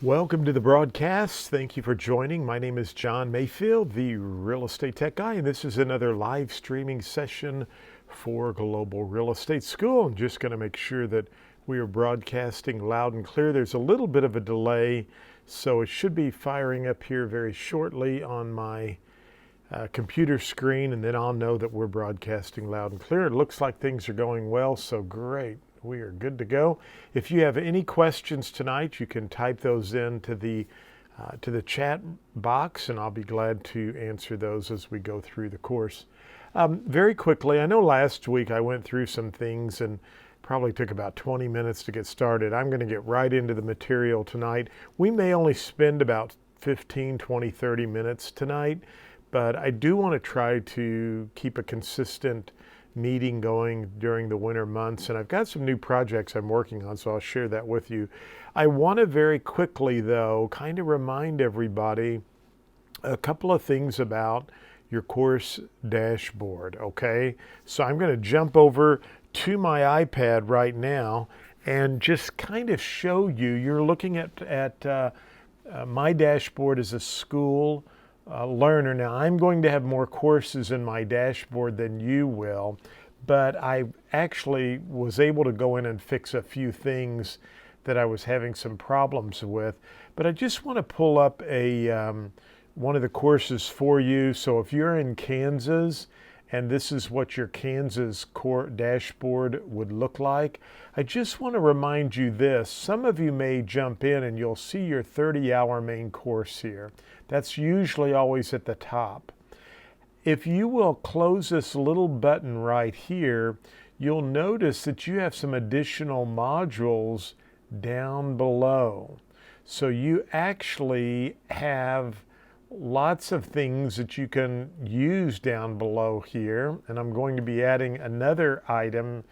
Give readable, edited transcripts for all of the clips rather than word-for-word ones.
Welcome to the broadcast. Thank you for joining. My name is John Mayfield, the real estate tech guy, and this is another live streaming session for Global Real Estate School. I'm just going to make sure that we are broadcasting loud and clear. There's a little bit of a delay, so it should be firing up here very shortly on my computer screen, and then I'll know that we're broadcasting loud and clear. It looks like things are going well, so great. We are good to go. If you have any questions tonight, you can type those into the chat box, and I'll be glad to answer those as we go through the course. Very quickly, I know last week I went through some things and probably took about 20 minutes to get started. I'm going to get right into the material tonight. We may only spend about 15, 20, 30 minutes tonight, but I do want to try to keep a consistent meeting going during the winter months, and I've got some new projects I'm working on, so I'll share that with you. I want to very quickly, though, kind of remind everybody a couple of things about your course dashboard, okay? So I'm going to jump over to my iPad right now and just kind of show you. You're looking at my dashboard as a school learner. Now, I'm going to have more courses in my dashboard than you will, but I actually was able to go in and fix a few things that I was having some problems with. But I just want to pull up one of the courses for you. So if you're in Kansas, and this is what your Kansas core dashboard would look like, I just want to remind you this. Some of you may jump in and you'll see your 30-hour main course here. That's usually always at the top. If you will close this little button right here, you'll notice that you have some additional modules down below. So you actually have lots of things that you can use down below here, and I'm going to be adding another item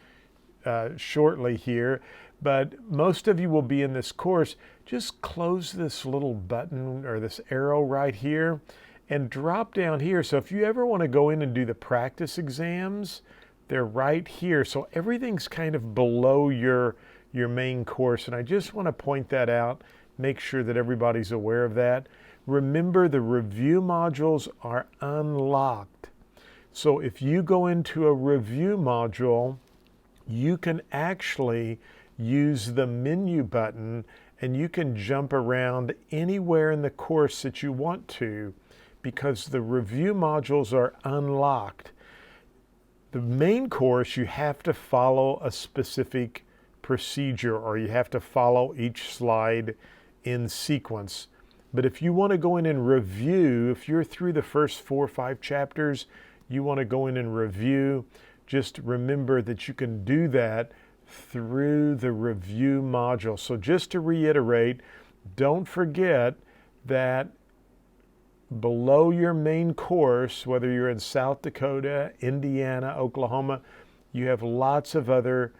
shortly here, but most of you will be in this course. Just close this little button or this arrow right here and drop down here. So if you ever want to go in and do the practice exams, they're right here. So everything's kind of below your main course, and I just want to point that out, make sure that everybody's aware of that. Remember, the review modules are unlocked. So if you go into a review module, you can actually use the menu button and you can jump around anywhere in the course that you want to, because the review modules are unlocked. The main course, you have to follow a specific procedure, or you have to follow each slide in sequence. But if you want to go in and review, if you're through the first 4 or 5 chapters, you want to go in and review, just remember that you can do that through the review module. So just to reiterate, don't forget that below your main course, whether you're in South Dakota, Indiana, Oklahoma, you have lots of other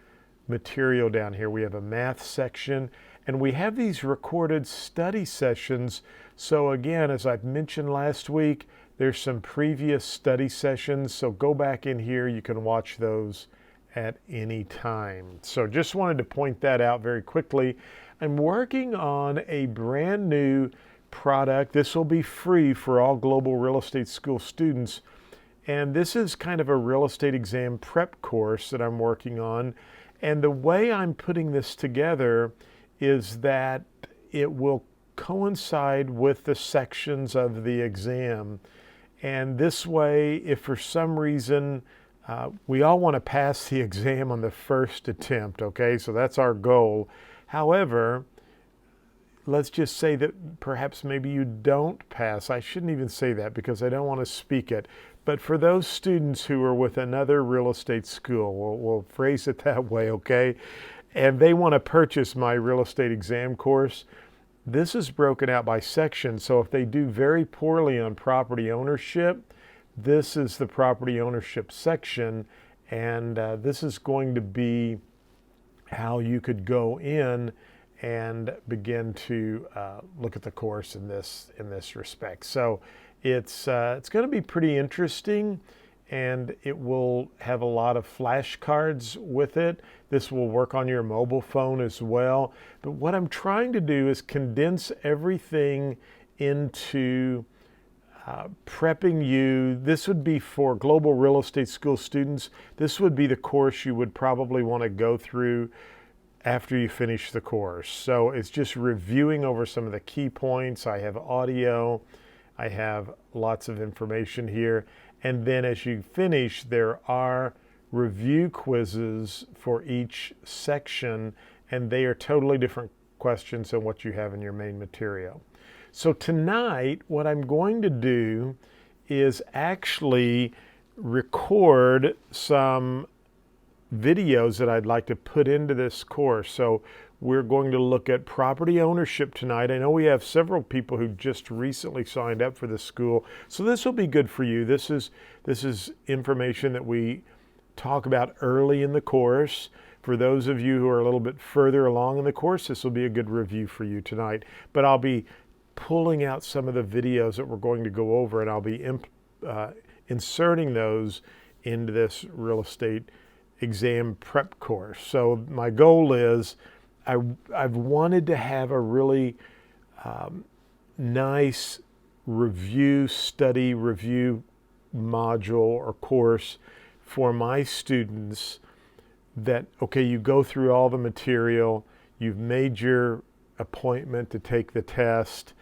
material down here. We have a math section, and we have these recorded study sessions. So again, as I've mentioned last week, there's some previous study sessions. So go back in here. You can watch those at any time. So just wanted to point that out very quickly. I'm working on a brand new product. This will be free for all Global Real Estate School students. And this is kind of a real estate exam prep course that I'm working on. And the way I'm putting this together is that it will coincide with the sections of the exam. And this way, if for some reason, we all want to pass the exam on the first attempt, okay? So that's our goal. However, let's just say that perhaps maybe you don't pass. I shouldn't even say that because I don't want to speak it. But for those students who are with another real estate school, we'll phrase it that way, okay? And they want to purchase my real estate exam course, this is broken out by section. So if they do very poorly on property ownership, this is the property ownership section, and this is going to be how you could go in and begin to look at the course in this respect. So it's going to be pretty interesting, and it will have a lot of flashcards with it. This will work on your mobile phone as well. But what I'm trying to do is condense everything into prepping you. This would be for Global Real Estate School students. This would be the course you would probably want to go through after you finish the course. So it's just reviewing over some of the key points. I have audio, I have lots of information here. And then as you finish, there are review quizzes for each section, and they are totally different questions than what you have in your main material. So tonight, what I'm going to do is actually record some videos that I'd like to put into this course. So we're going to look at property ownership tonight. I know we have several people who just recently signed up for the school, so this will be good for you. This is information that we talk about early in the course. For those of you who are a little bit further along in the course, this will be a good review for you tonight. But I'll be pulling out some of the videos that we're going to go over, and I'll be inserting those into this real estate exam prep course. So my goal is I've wanted to have a really nice review module or course for my students that, okay, you go through all the material, you've made your appointment to take the test.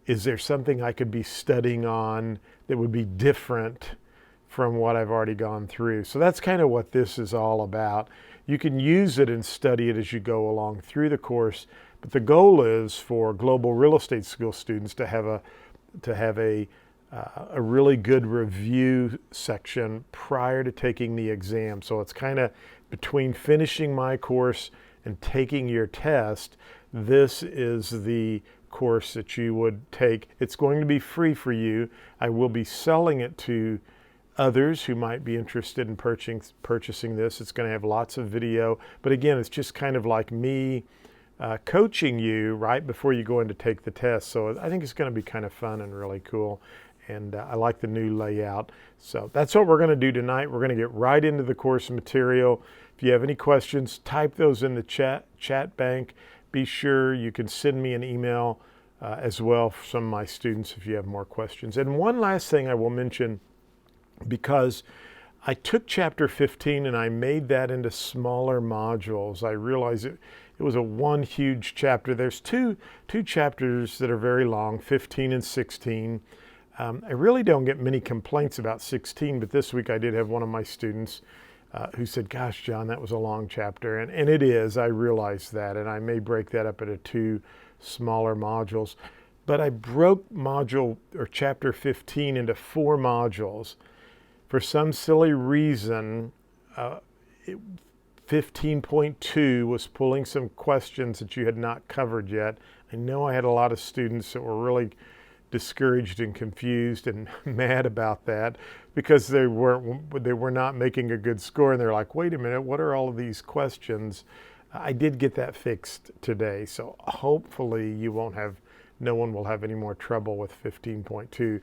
Is there something I could be studying on that would be different from what I've already gone through? So that's kind of what this is all about. You can use it and study it as you go along through the course, but the goal is for Global Real Estate School students to have a really good review section prior to taking the exam. So it's kind of between finishing my course and taking your test. This is the course that you would take. It's going to be free for you. I will be selling it to others who might be interested in purchasing this. It's going to have lots of video, but again, it's just kind of like me coaching you right before you go in to take the test. So I think it's going to be kind of fun and really cool, and I like the new layout. So that's what we're going to do tonight. We're going to get right into the course material. If you have any questions, type those in the chat bank. Be sure you can send me an email as well for some of my students if you have more questions. And one last thing I will mention, because I took chapter 15 and I made that into smaller modules. I realized it was one huge chapter. There's two chapters that are very long, 15 and 16. I really don't get many complaints about 16, but this week I did have one of my students who said, gosh, John, that was a long chapter. And it is, I realize that, and I may break that up into two smaller modules. But I broke chapter 15 into 4 modules. For some silly reason, 15.2 was pulling some questions that you had not covered yet. I know I had a lot of students that were really discouraged and confused and mad about that because they were not making a good score, and they're like, wait a minute, what are all of these questions? I did get that fixed today, so hopefully no one will have any more trouble with 15.2.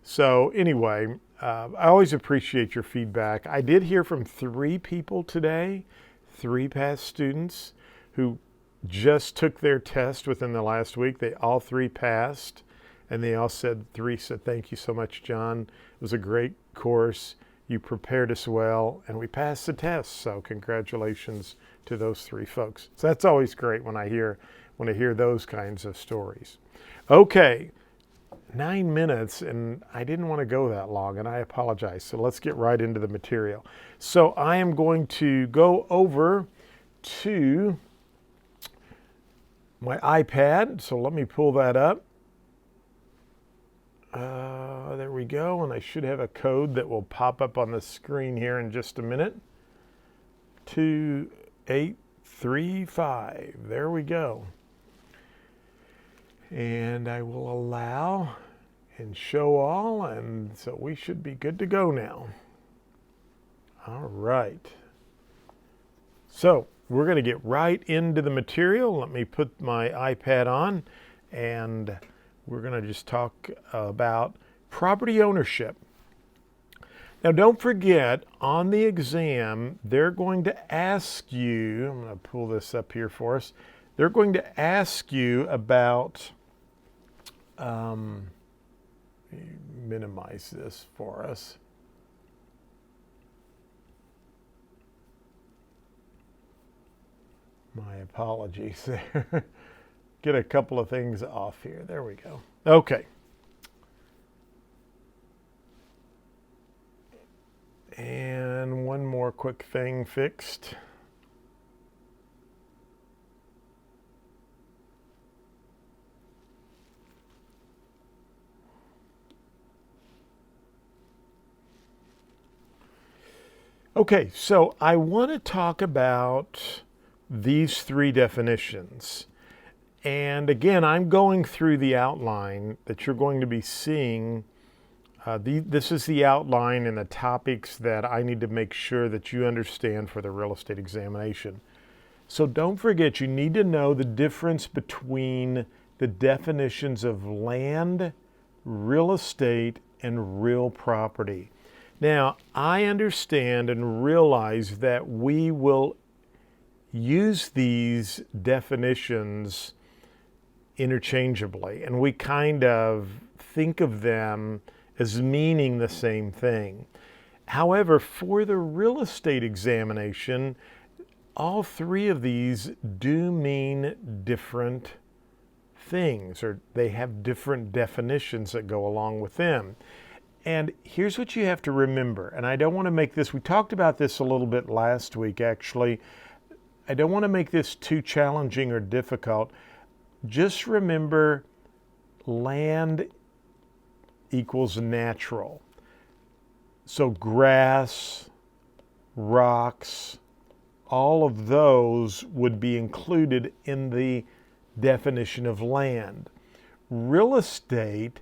So anyway, I always appreciate your feedback. I did hear from 3 people today, 3 past students who just took their test within the last week. They all 3 passed, and they all said, 3 said, thank you so much, John. It was a great course. You prepared us well, and we passed the test. So congratulations to those 3 folks. So that's always great when I hear those kinds of stories. Okay. 9 minutes, and I didn't want to go that long, and I apologize. So let's get right into the material. So I am going to go over to my iPad. So let me pull that up. There we go, and I should have a code that will pop up on the screen here in just a minute. 2835. There we go. And I will allow and show all, and so we should be good to go now. All right. So we're going to get right into the material. Let me put my iPad on, and we're going to just talk about property ownership. Now, don't forget, on the exam, they're going to ask you, I'm going to pull this up here for us, they're going to ask you about, minimize this for us. My apologies there. Get a couple of things off here. There we go. Okay. And one more quick thing fixed. Okay, so I want to talk about these three definitions. And again, I'm going through the outline that you're going to be seeing. This is the outline and the topics that I need to make sure that you understand for the real estate examination. So don't forget, you need to know the difference between the definitions of land, real estate, and real property. Now, I understand and realize that we will use these definitions interchangeably, and we kind of think of them as meaning the same thing. However, for the real estate examination, all three of these do mean different things, or they have different definitions that go along with them. And here's what you have to remember, and I don't want to make this, we talked about this a little bit last week actually. I don't want to make this too challenging or difficult. Just remember, land equals natural. So grass, rocks, all of those would be included in the definition of land. Real estate,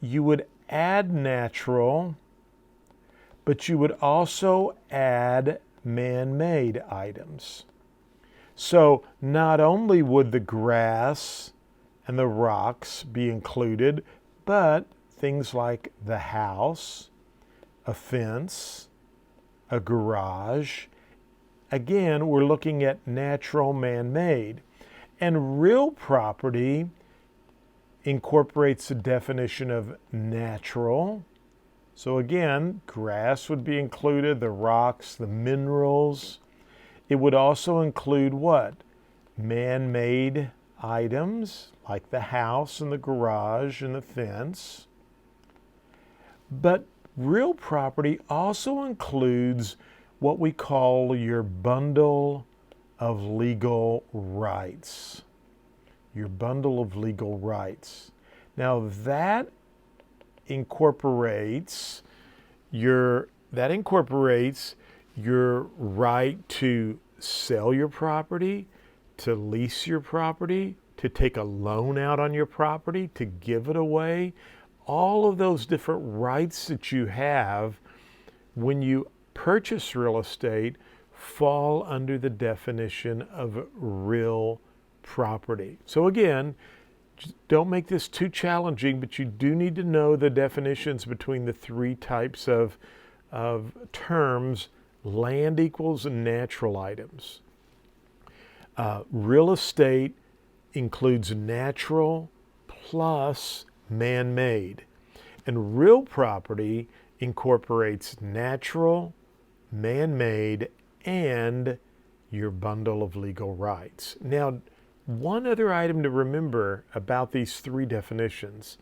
you would add natural, but you would also add man-made items. So not only would the grass and the rocks be included, but things like the house, a fence, a garage. Again, we're looking at natural, man-made. And real property incorporates the definition of natural. So again, grass would be included, the rocks, the minerals. It would also include what? Man-made items like the house and the garage and the fence. But real property also includes what we call your bundle of legal rights. Your bundle of legal rights. Now that incorporates your right to sell your property, to lease your property, to take a loan out on your property, to give it away. All of those different rights that you have when you purchase real estate fall under the definition of real property. So again, don't make this too challenging, but you do need to know the definitions between the three types of terms. Land equals natural items. Real estate includes natural plus man-made. And real property incorporates natural, man-made, and your bundle of legal rights. Now, one other item to remember about these three definitions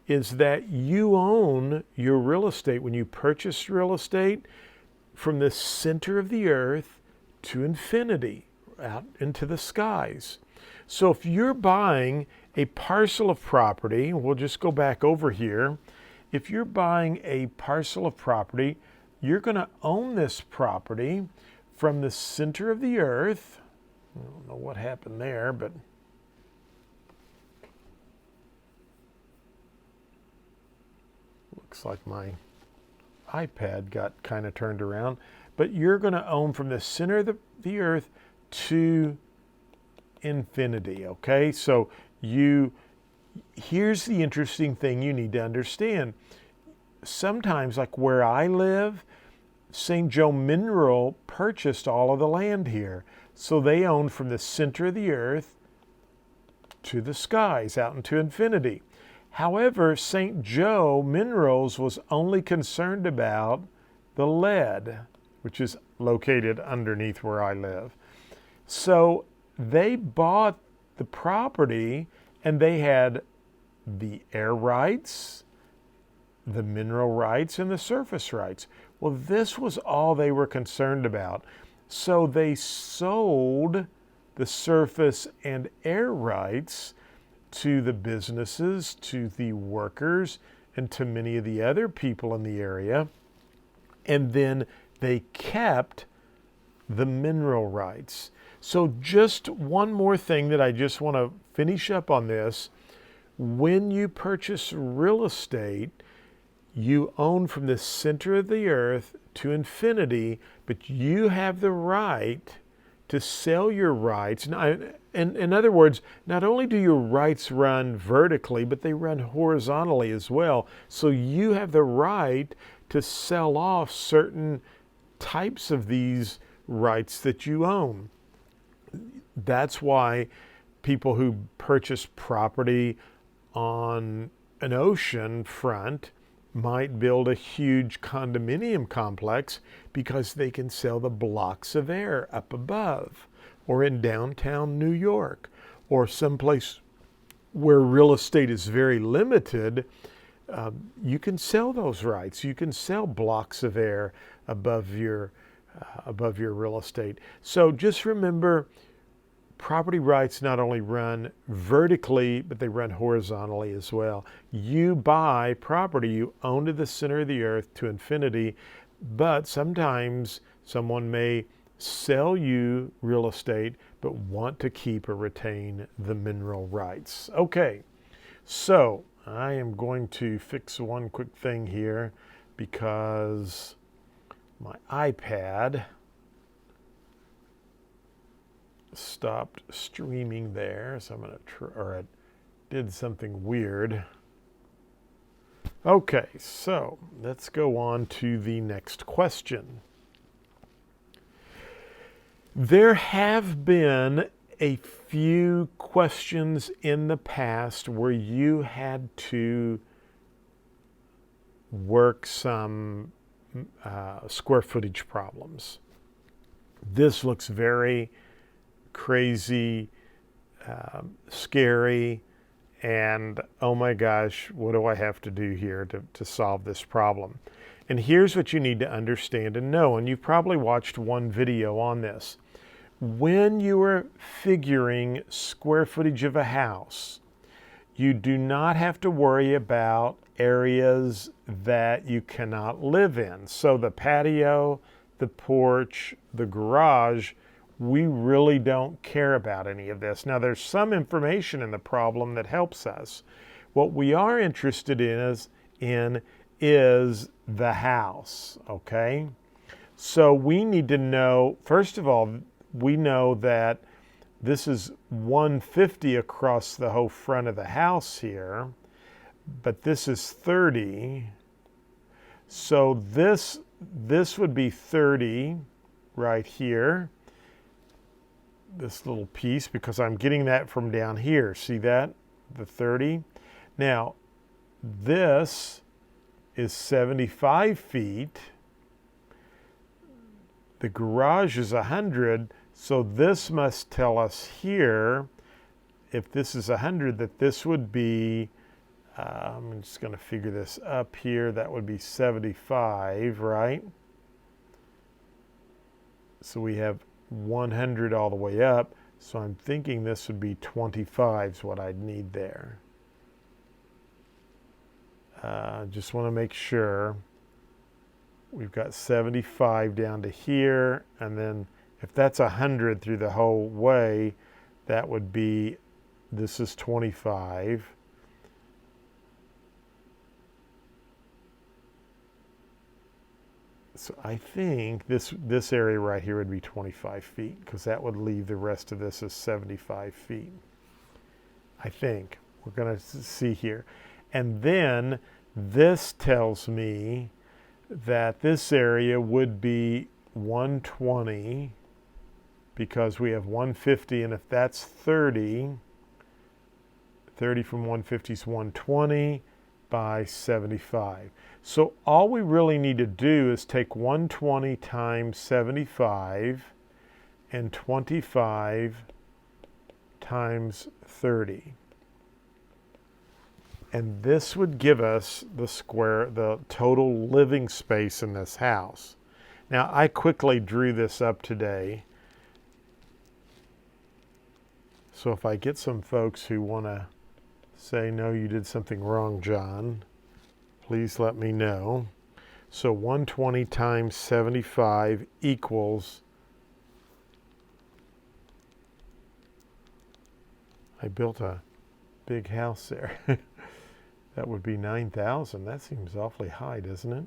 is that you own your real estate when you purchase real estate from the center of the earth to infinity, out into the skies. So if you're buying a parcel of property, we'll just go back over here. If you're buying a parcel of property, you're going to own this property from the center of the earth. I don't know what happened there, but looks like my iPad got kind of turned around. But you're going to own from the center of the earth to infinity, okay? So here's the interesting thing you need to understand. sometimes, like where I live, St. Joe Mineral purchased all of the land here. So they owned from the center of the earth to the skies, out into infinity. However, St. Joe Minerals was only concerned about the lead, which is located underneath where I live. So they bought the property and they had the air rights, the mineral rights, and the surface rights. Well, this was all they were concerned about. So they sold the surface and air rights to the businesses, to the workers, and to many of the other people in the area. And then they kept the mineral rights. So just one more thing that I just want to finish up on this. When you purchase real estate, you own from the center of the earth to infinity, but you have the right to sell your rights. Now, in other words, not only do your rights run vertically, but they run horizontally as well. So you have the right to sell off certain types of these rights that you own. That's why people who purchase property on an ocean front might build a huge condominium complex because they can sell the blocks of air up above, or in downtown New York, or someplace where real estate is very limited. You can sell those rights. You can sell blocks of air above your real estate. So just remember, property rights not only run vertically, but they run horizontally as well. You buy property, you own to the center of the earth to infinity, but sometimes someone may sell you real estate, but want to keep or retain the mineral rights. Okay, so I am going to fix one quick thing here because my iPad stopped streaming there, so I'm going to or it did something weird. Okay, so let's go on to the next question. There have been a few questions in the past where you had to work some square footage problems. This looks very crazy, scary, and oh my gosh, what do I have to do here to solve this problem? And here's what you need to understand and know, and you've probably watched one video on this. When you are figuring square footage of a house, you do not have to worry about areas that you cannot live in. So the patio, the porch, the garage, we really don't care about any of this. Now, there's some information in the problem that helps us. What we are interested in is the house, okay? So we need to know, first of all, we know that this is 150 across the whole front of the house here, but this is 30. So this would be 30 right here, this little piece, because I'm getting that from down here. See that? The 30. Now, this is 75 feet. The garage is 100, so this must tell us here, if this is 100, that this would be, I'm just going to figure this up here, that would be 75, right? So we have 100 all the way up, so I'm thinking this would be 25 is what I'd need there. Just want to make sure. We've got 75 down to here, and then if that's 100 through the whole way, that would be, this is 25. So I think this area right here would be 25 feet, because that would leave the rest of this as 75 feet. I think. We're going to see here. And then This tells me that this area would be 120 because we have 150, and if that's 30, 30 from 150 is 120 by 75. So all we really need to do is take 120 times 75 and 25 times 30. And this would give us the total living space in this house. Now, I quickly drew this up today. So if I get some folks who want to say, no, you did something wrong, John, please let me know. So 120 times 75 equals, I built a big house there. That would be 9,000. That seems awfully high, doesn't it?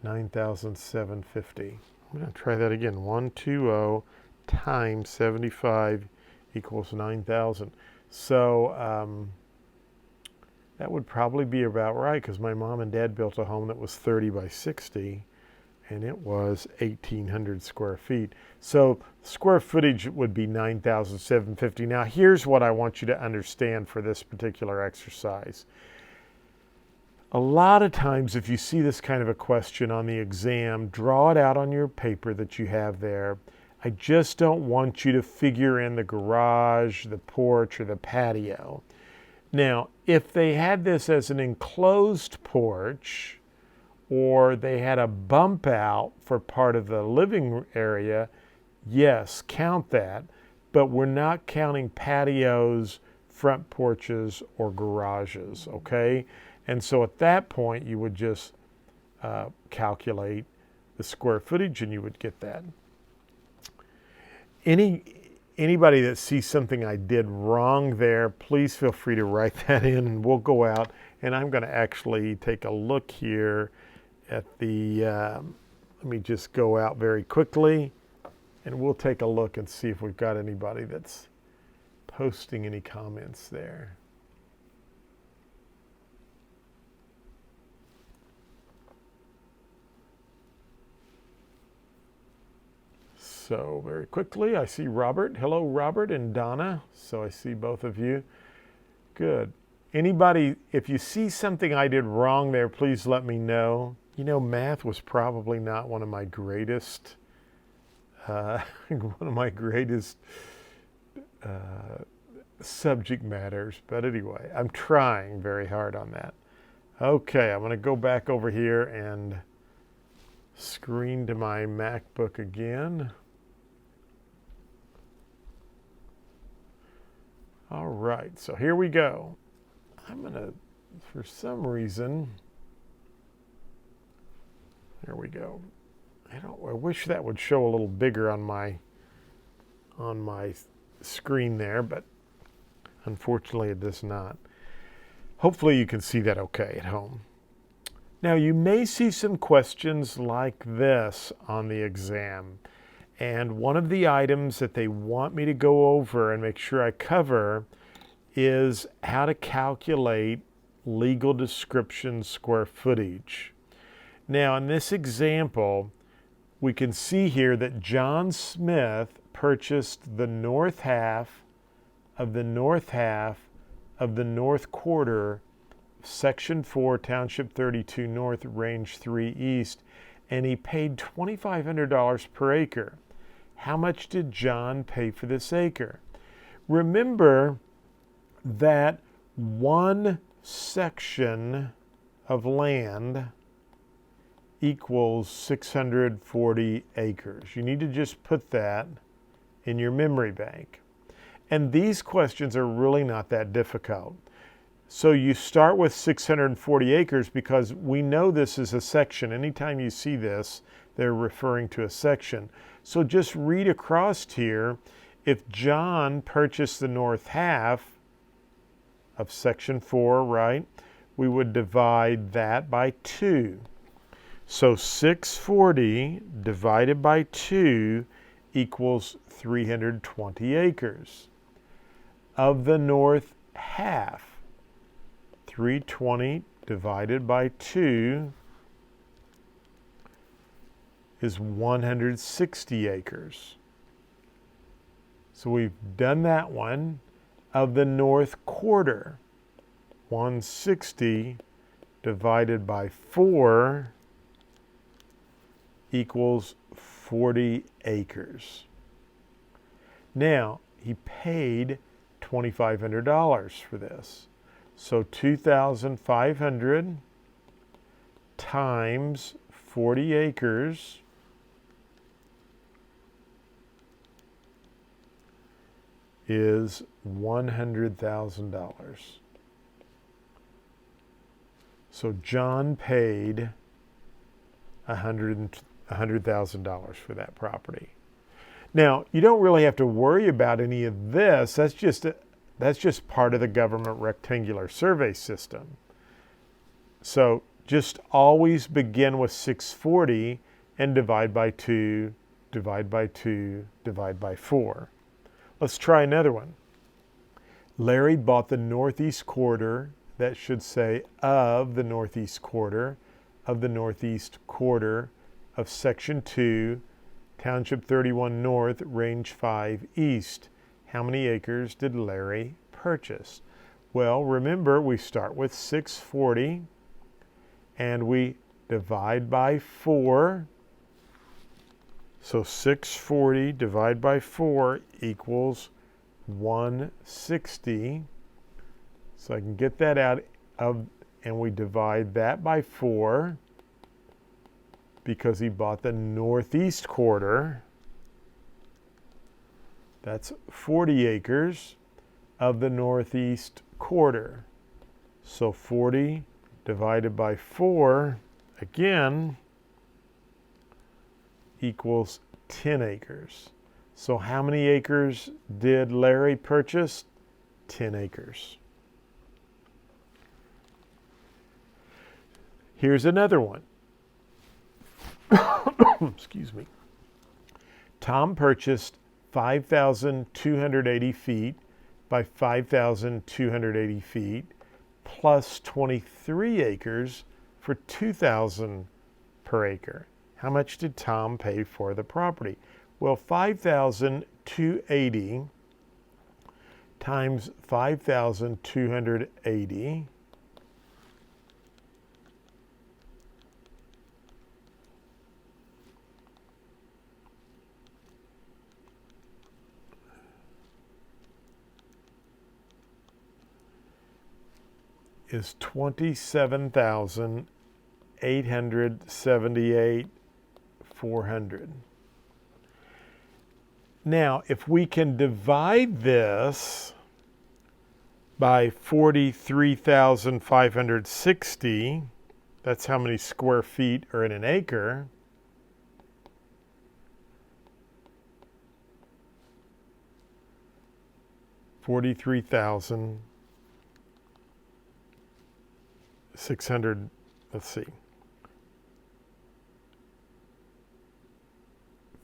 9,750. I'm going to try that again. 120 times 75 equals 9,000. So that would probably be about right, because my mom and dad built a home that was 30 by 60, and it was 1,800 square feet. So square footage would be 9,750. Now, here's what I want you to understand for this particular exercise. A lot of times, if you see this kind of a question on the exam, draw it out on your paper that you have there. I just don't want you to figure in the garage, the porch, or the patio. Now, if they had this as an enclosed porch, or they had a bump out for part of the living area, yes, count that. But we're not counting patios, front porches, or garages, okay? And so at that point, you would just calculate the square footage, and you would get that. Anybody that sees something I did wrong there, please feel free to write that in, and we'll go out. And I'm going to actually take a look here at the, let me just go out very quickly, and we'll take a look and see if we've got anybody that's posting any comments there. So very quickly, I see Robert. Hello, Robert and Donna. So I see both of you. Good. Anybody, if you see something I did wrong there, please let me know. You know, math was probably not one of my greatest, subject matters. But anyway, I'm trying very hard on that. Okay, I'm going to go back over here and screen to my MacBook again. All right, so here we go. I'm going to, for some reason, there we go. I wish that would show a little bigger on my screen there, but unfortunately it does not. Hopefully you can see that okay at home. Now, you may see some questions like this on the exam. And one of the items that they want me to go over and make sure I cover is how to calculate legal description square footage. Now, in this example, we can see here that John Smith purchased the north half of the north quarter, Section 4, Township 32 North, Range 3 East, and he paid $2,500 per acre. How much did John pay for this acre? Remember that one section of land equals 640 acres. You need to just put that in your memory bank. And these questions are really not that difficult. So you start with 640 acres because we know this is a section. Anytime you see this, they're referring to a section. So just read across here. If John purchased the north half of Section 4, right, we would divide that by 2. So 640 divided by 2 equals 320 acres. Of the north half, 320 divided by 2 is 160 acres. So we've done that one. Of the north quarter, 160 divided by 4 equals 40 acres. Now, he paid $2,500 for this. So 2,500 times 40 acres is $100,000. So John paid $100,000 for that property. Now, you don't really have to worry about any of this. That's just part of the government rectangular survey system. So just always begin with 640 and divide by 2, divide by 2, divide by 4. Let's try another one. Larry bought the northeast quarter, that should say of the northeast quarter, of the northeast quarter of Section 2, Township 31 North, Range 5 East. How many acres did Larry purchase? Well, remember, we start with 640 and we divide by 4. So 640 divided by 4 equals 160. So I can get that out of, and we divide that by 4 because he bought the northeast quarter. That's 40 acres of the northeast quarter. So 40 divided by 4, again, equals 10 acres. So how many acres did Larry purchase? 10 acres. Here's another one. Excuse me. Tom purchased 5,280 feet by 5,280 feet plus 23 acres for 2,000 per acre. How much did Tom pay for the property? Well, 5,280 times 5,280 is 27,878,400. Now, if we can divide this by 43,560, that's how many square feet are in an acre. $43,600, let's see.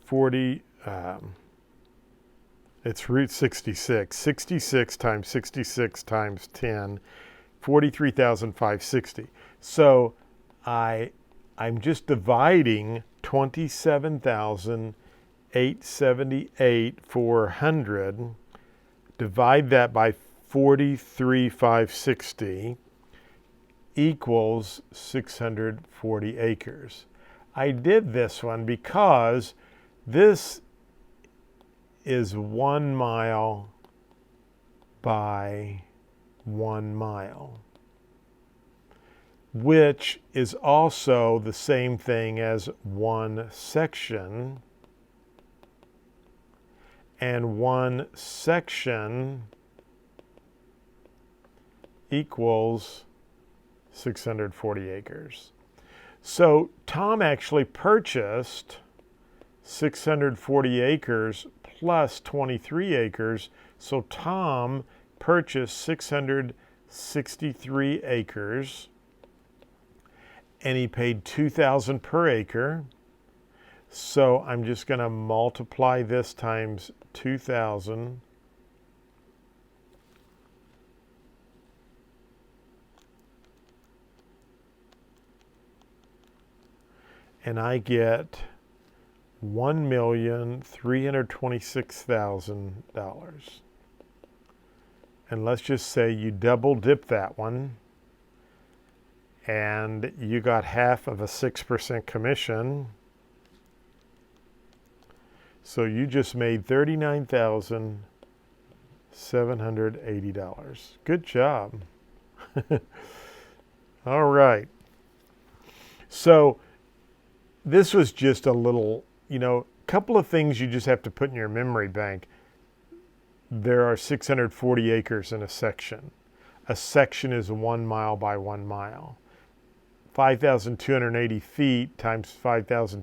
40, it's root 66. 66 times 66 times 10, 43,560. So I'm just dividing 27,878,400. Divide that by 43,560 equals 640 acres. I did this one because this is 1 mile by 1 mile, which is also the same thing as one section. And one section equals 640 acres. So Tom actually purchased 640 acres plus 23 acres. So Tom purchased 663 acres and he paid $2,000 per acre. So I'm just going to multiply this times 2,000. and I get $1,326,000. And let's just say you double dip that one and you got half of a 6% commission. So you just made $39,780. Good job. All right. So this was just a little, couple of things you just have to put in your memory bank. There are 640 acres in a section. A section is 1 mile by 1 mile. 5,280 feet times 5,000,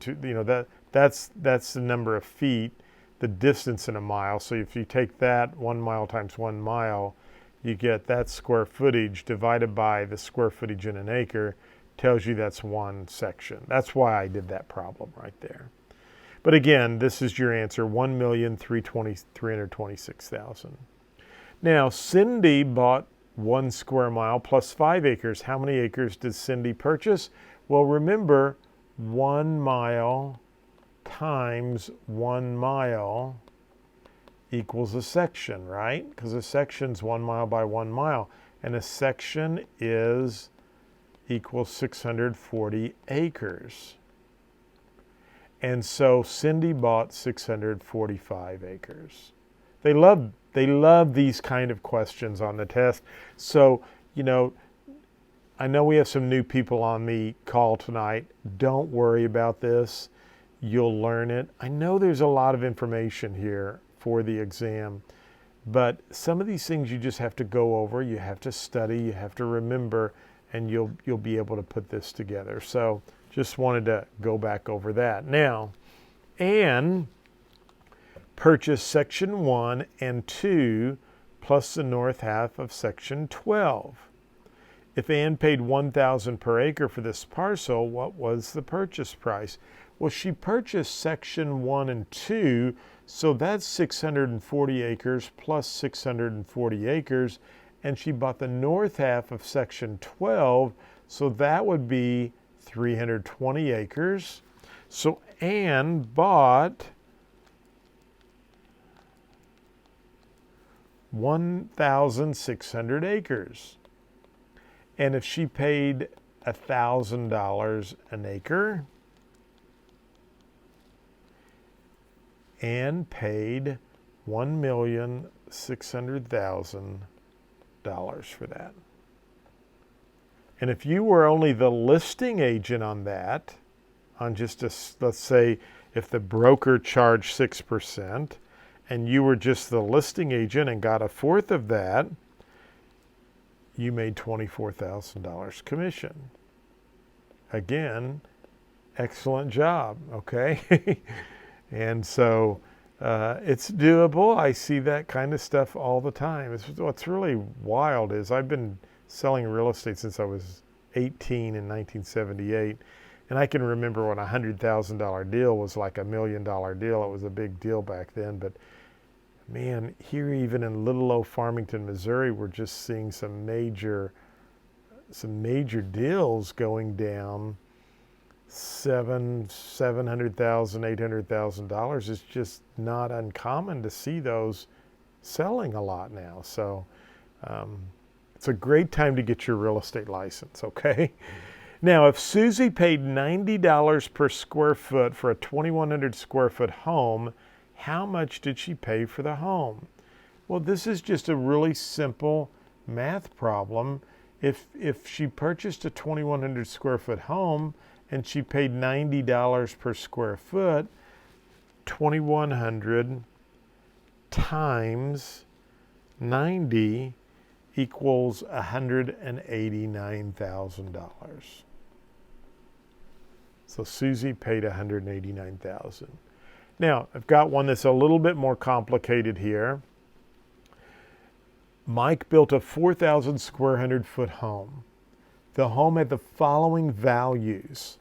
that's the number of feet, the distance in a mile. So if you take that 1 mile times 1 mile, you get that square footage divided by the square footage in an acre, tells you that's one section. That's why I did that problem right there. But again, this is your answer, 1,326,000. Now, Cindy bought 1 square mile plus 5 acres. How many acres did Cindy purchase? Well, remember, 1 mile times 1 mile equals a section, right? Because a section's 1 mile by 1 mile. And a section equals 640 acres. And so Cindy bought 645 acres. They love these kind of questions on the test. So, I know we have some new people on the call tonight. Don't worry about this. You'll learn it. I know there's a lot of information here for the exam, but some of these things you just have to go over. You have to study, you have to remember, and you'll be able to put this together. So just wanted to go back over that. Now, Anne purchased section 1 and 2 plus the north half of section 12. If Anne paid $1,000 per acre for this parcel, what was the purchase price? Well, she purchased section 1 and 2, so that's 640 acres plus 640 acres, and she bought the north half of section 12, so that would be 320 acres. So Anne bought 1,600 acres. And if she paid $1,000 an acre, Anne paid $1,600,000 for that. And if you were only the listing agent on that, on just let's say if the broker charged 6% and you were just the listing agent and got a fourth of that, you made $24,000 commission. Again, excellent job, okay? And so it's doable. I see that kind of stuff all the time. What's really wild is I've been selling real estate since I was 18 in 1978. And I can remember when a $100,000 deal was like $1 million deal. It was a big deal back then. But man, here even in little old Farmington, Missouri, we're just seeing some major deals going down. $700,000, $800,000 is just not uncommon to see those selling a lot now. So it's a great time to get your real estate license, okay? Now, if Susie paid $90 per square foot for a 2,100 square foot home, how much did she pay for the home? Well, this is just a really simple math problem. If she purchased a 2,100 square foot home and she paid $90 per square foot, 2,100 times 90 equals $189,000. So Susie paid $189,000. Now, I've got one that's a little bit more complicated here. Mike built a 4,000 square foot home. The home had the following values: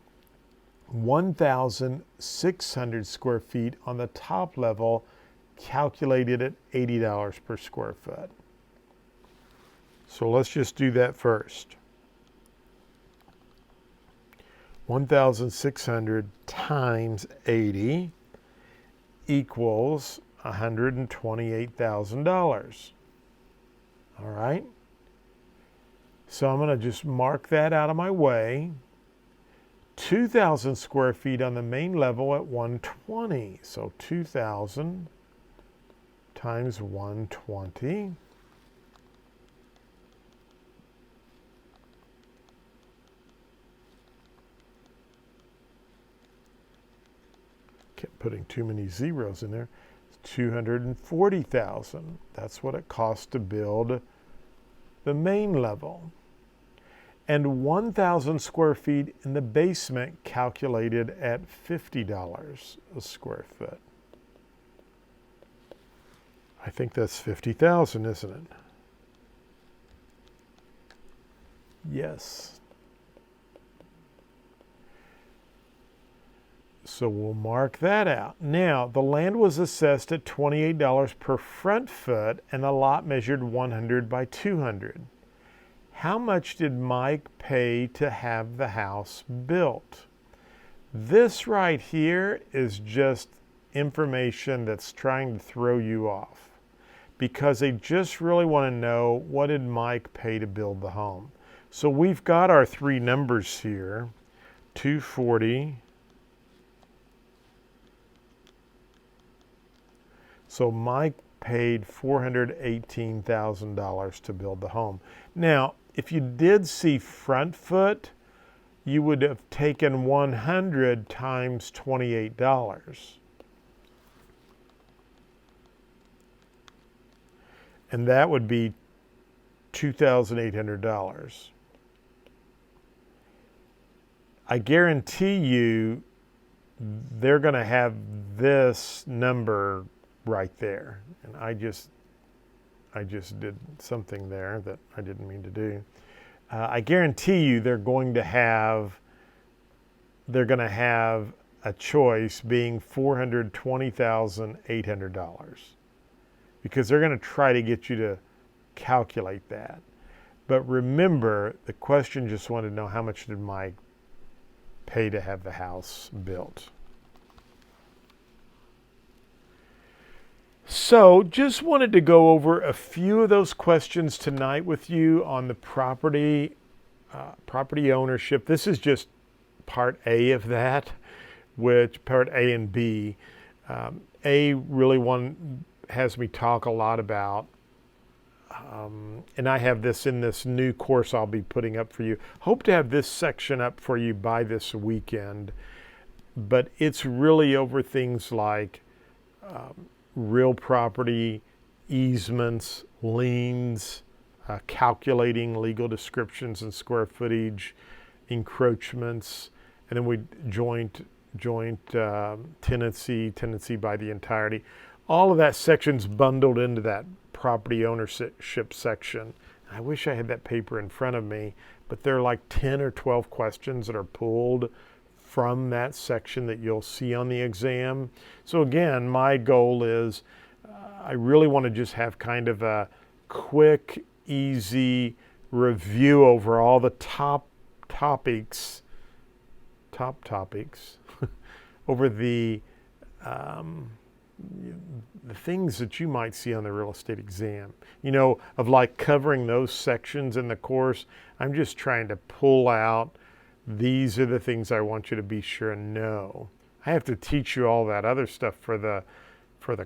1,600 square feet on the top level, calculated at $80 per square foot. So let's just do that first. 1,600 times 80 equals $128,000. All right. So I'm going to just mark that out of my way. 2,000 square feet on the main level at 120. So 2,000 times 120. Kept putting too many zeros in there. 240,000. That's what it costs to build the main level. And 1,000 square feet in the basement calculated at $50 a square foot. I think that's 50,000, isn't it? Yes. So we'll mark that out. Now, the land was assessed at $28 per front foot and the lot measured 100 by 200. How much did Mike pay to have the house built? This right here is just information that's trying to throw you off because they just really want to know, what did Mike pay to build the home? So we've got our three numbers here, 240. So Mike paid $418,000 to build the home. Now, if you did see front foot, you would have taken 100 times $28. And that would be $2,800. I guarantee you they're going to have this number right there. And I just did something there that I didn't mean to do. I guarantee you they're going to have a choice being $420,800 because they're going to try to get you to calculate that. But remember, the question just wanted to know, how much did Mike pay to have the house built? So just wanted to go over a few of those questions tonight with you on the property ownership. This is just part A of that, which part A and B. A really has me talk a lot about, and I have this in this new course I'll be putting up for you. Hope to have this section up for you by this weekend, but it's really over things like real property, easements, liens, calculating legal descriptions and square footage, encroachments, and then we joint tenancy by the entirety. All of that section's bundled into that property ownership section. I wish I had that paper in front of me, but there are like 10 or 12 questions that are pulled from that section that you'll see on the exam. So again, my goal is I really want to just have kind of a quick, easy review over all the top topics, over the things that you might see on the real estate exam. You know, of like covering those sections in the course, I'm just trying to pull out, these are the things I want you to be sure and know. I have to teach you all that other stuff for the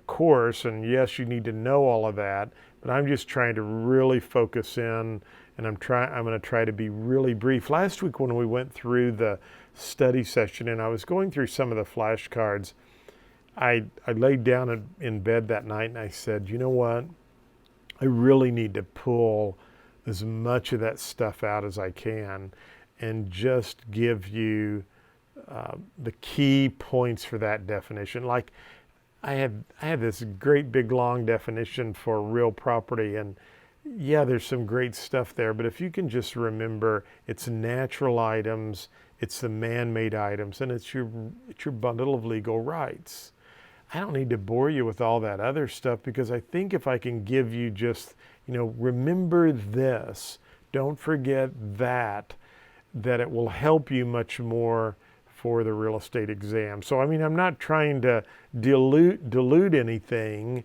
course, and yes, you need to know all of that, but I'm just trying to really focus in, and I'm going to try to be really brief. Last week when we went through the study session and I was going through some of the flashcards, I laid down in bed that night and I said, you know what? I really need to pull as much of that stuff out as I can and just give you the key points for that definition. Like I had this great big long definition for real property, and yeah, there's some great stuff there, but if you can just remember, it's natural items, it's the man-made items, and it's your bundle of legal rights. I don't need to bore you with all that other stuff, because I think if I can give you just, remember this, don't forget that, that it will help you much more for the real estate exam. So, I mean, I'm not trying to dilute anything.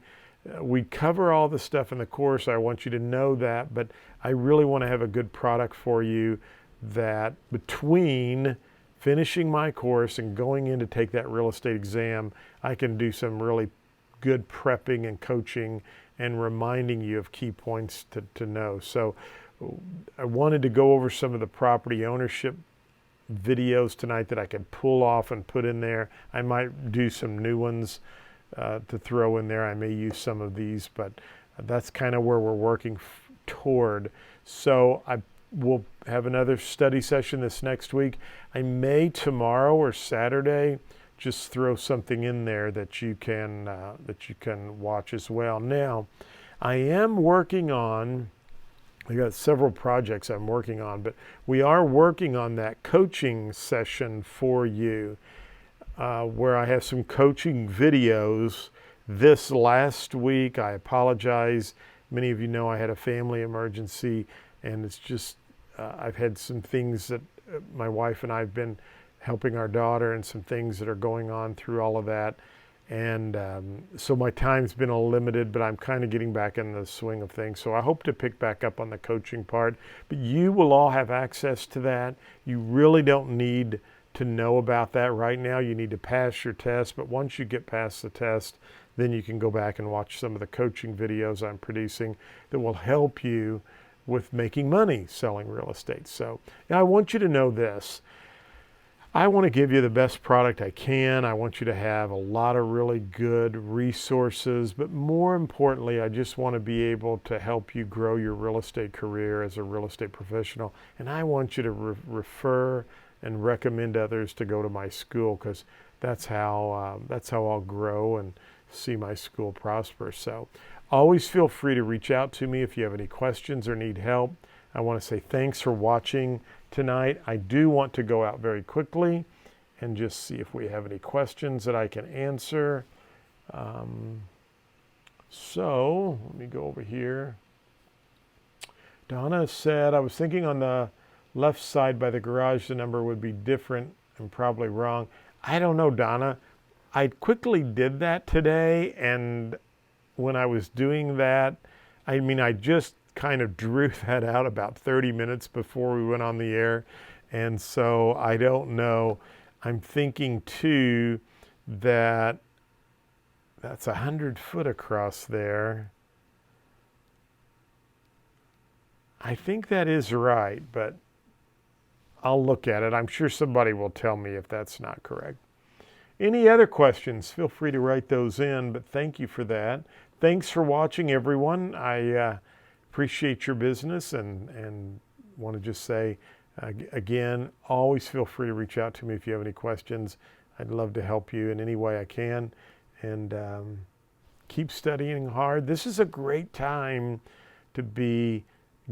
We cover all the stuff in the course. I want you to know that, but I really want to have a good product for you that between finishing my course and going in to take that real estate exam, I can do some really good prepping and coaching and reminding you of key points to know. So I wanted to go over some of the property ownership videos tonight that I can pull off and put in there. I might do some new ones to throw in there. I may use some of these, but that's kind of where we're working toward. So I will have another study session this next week. I may tomorrow or Saturday just throw something in there that you can watch as well. Now, I am working on, I got several projects I'm working on, but we are working on that coaching session for you, where I have some coaching videos. This last week, I apologize. Many of you know I had a family emergency, and it's just, I've had some things that my wife and I have been helping our daughter, and some things that are going on through all of that. And so my time's been a little limited, but I'm kind of getting back in the swing of things. So I hope to pick back up on the coaching part. But you will all have access to that. You really don't need to know about that right now. You need to pass your test. But once you get past the test, then you can go back and watch some of the coaching videos I'm producing that will help you with making money selling real estate. So now I want you to know this. I want to give you the best product I can. I want you to have a lot of really good resources, but more importantly, I just want to be able to help you grow your real estate career as a real estate professional. And I want you to refer and recommend others to go to my school, because that's how I'll grow and see my school prosper. So always feel free to reach out to me if you have any questions or need help. I want to say thanks for watching tonight. I do want to go out very quickly and just see if we have any questions that I can answer. So let me go over here. Donna said, I was thinking on the left side by the garage, the number would be different. I'm probably wrong. I don't know, Donna. I quickly did that today, and when I was doing that, I mean, I just kind of drew that out about 30 minutes before we went on the air. And so I don't know. I'm thinking too that that's 100 foot across there. I think that is right, but I'll look at it. I'm sure somebody will tell me if that's not correct. Any other questions, feel free to write those in, but thank you for that. Thanks for watching, everyone. I appreciate your business, and want to just say, again, always feel free to reach out to me if you have any questions. I'd love to help you in any way I can, and keep studying hard. This is a great time to be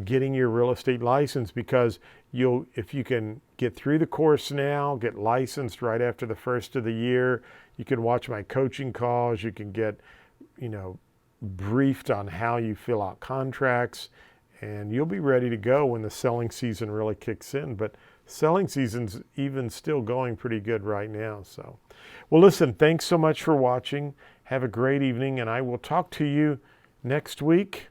getting your real estate license, because if you can get through the course now, get licensed right after the first of the year, you can watch my coaching calls, you can get, briefed on how you fill out contracts, and you'll be ready to go when the selling season really kicks in. But selling season's even still going pretty good right now. So, well, listen, thanks so much for watching. Have a great evening, and I will talk to you next week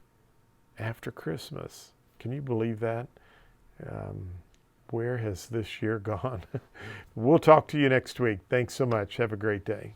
after Christmas. Can you believe that? Where has this year gone? We'll talk to you next week. Thanks so much. Have a great day.